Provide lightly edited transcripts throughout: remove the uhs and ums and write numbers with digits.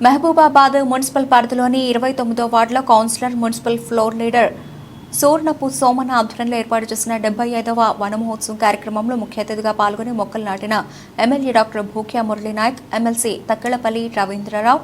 Mahabubabad municipal పరిధిలోని 29వ వార్డులో councillor, municipal floor leader Surnapu Somanna ఆధ్వర్యంలో ఏర్పాటు చేసిన 75వ వన మహోత్సవం కార్యక్రమంలో ముఖ్య అతిథిగా పాల్గొని మొక్కలు నాటిన MLA doctor Bhukya Murali Naik, MLC Takkalapalli Ravindra Rao.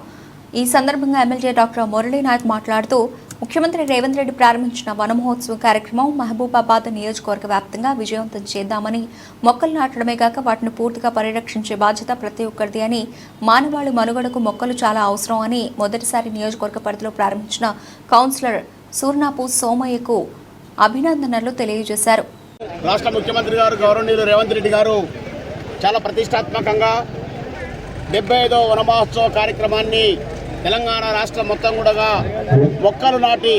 ఈ సందర్భంగా ఎమ్మెల్యే డాక్టర్ మురళీనాయక్ మాట్లాడుతూ, ముఖ్యమంత్రి రేవంత్ రెడ్డి ప్రారంభించిన వన మహోత్సవం కార్యక్రమం మహబూబాబాద్ నియోజకవర్గ వ్యాప్తంగా విజయవంతం చేద్దామని, మొక్కలు నాటడమే కాక వాటిని పూర్తిగా పరిరక్షించే బాధ్యత ప్రతి ఒక్కరిది అని, మానవాళి మనుగడకు మొక్కలు చాలా అవసరం అని మొదటిసారి నియోజకవర్గ పరిధిలో ప్రారంభించిన కౌన్సిలర్ సూర్ణపు సోమయ్యకు అభినందనలు తెలియజేశారు. రాష్ట్ర ముఖ్యమంత్రి గారు గౌరవనీయులు రేవంత్ రెడ్డి గారు చాలా ప్రతిష్టాత్మకంగా 75వ వన మహోత్సవ కార్యక్రమాన్ని తెలంగాణ రాష్ట్రం మొత్తం కూడా మొక్కలు నాటి,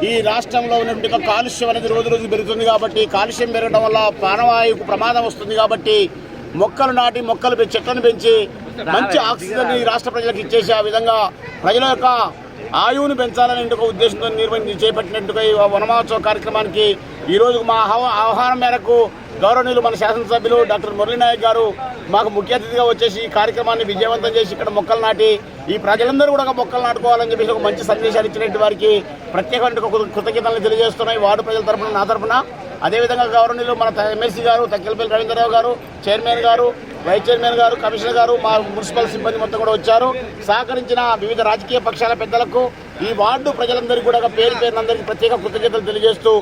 ఈ రాష్ట్రంలో ఉన్నటువంటి కాలుష్యం అనేది రోజు రోజు పెరుగుతుంది కాబట్టి, కాలుష్యం పెరగడం వల్ల ప్రాణవాయువుకు ప్రమాదం వస్తుంది కాబట్టి మొక్కలు నాటి, చెట్లను పెంచి మంచి ఆక్సిజన్ ఈ రాష్ట్ర ప్రజలకు ఇచ్చేసి, ఆ విధంగా ప్రజల యొక్క ఆయువును పెంచాలనే ఒక ఉద్దేశంతో చేపట్టినట్టుగా ఈ వన మహోత్సవ కార్యక్రమానికి ఈరోజు మా ఆహ్వానం మేరకు గౌరవనీయులు మన శాసనసభ్యులు డాక్టర్ మురళీనాయక్ గారు మాకు ముఖ్య అతిథిగా వచ్చేసి ఈ కార్యక్రమాన్ని విజయవంతం చేసి ఇక్కడ మొక్కలు నాటి, ఈ ప్రజలందరూ కూడా మొక్కలు నాటుకోవాలని చెప్పేసి ఒక మంచి సందేశాలు ఇచ్చినట్టు వారికి ప్రత్యేకమైన కృతజ్ఞతలు తెలియజేస్తున్నాయి వార్డు ప్రజల తరఫున, నా తరఫున. అదేవిధంగా గౌరవనీయులు మన ఎమ్మెల్సీ గారు తక్కెలపల్లి రవీంద్రరావు గారు, చైర్మన్ గారు, వైస్ చైర్మన్ గారు, కమిషనర్ గారు, మా మున్సిపల్ సిబ్బంది మొత్తం కూడా వచ్చారు. సహకరించిన వివిధ రాజకీయ పక్షాల పెద్దలకు, ఈ వార్డు ప్రజలందరికీ కూడా పేరు పేరునందరికీ ప్రత్యేక కృతజ్ఞతలు తెలియజేస్తూ,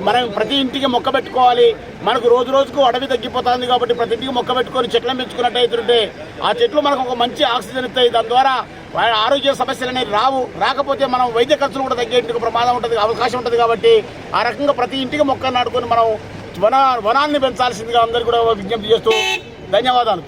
మనం ప్రతి ఇంటికి మొక్క పెట్టుకోవాలి. మనకు రోజు రోజుకు అడవి తగ్గిపోతుంది కాబట్టి ప్రతి ఇంటికి మొక్క పెట్టుకొని చెట్లను పెంచుకున్నట్టయితుంటే ఆ చెట్లు మనకు ఒక మంచి ఆక్సిజన్ ఇస్తాయి. దాని ద్వారా ఆరోగ్య సమస్యలు అనేవి రాకపోతే మనం వైద్య ఖర్చులు కూడా తగ్గేందుకు ప్రమాదం ఉంటుంది, అవకాశం ఉంటుంది. కాబట్టి ఆ రకంగా ప్రతి ఇంటికి మొక్కలు నాటుకొని మనం వనాన్ని పెంచాల్సిందిగా అందరికీ కూడా విజ్ఞప్తి చేస్తూ ధన్యవాదాలు.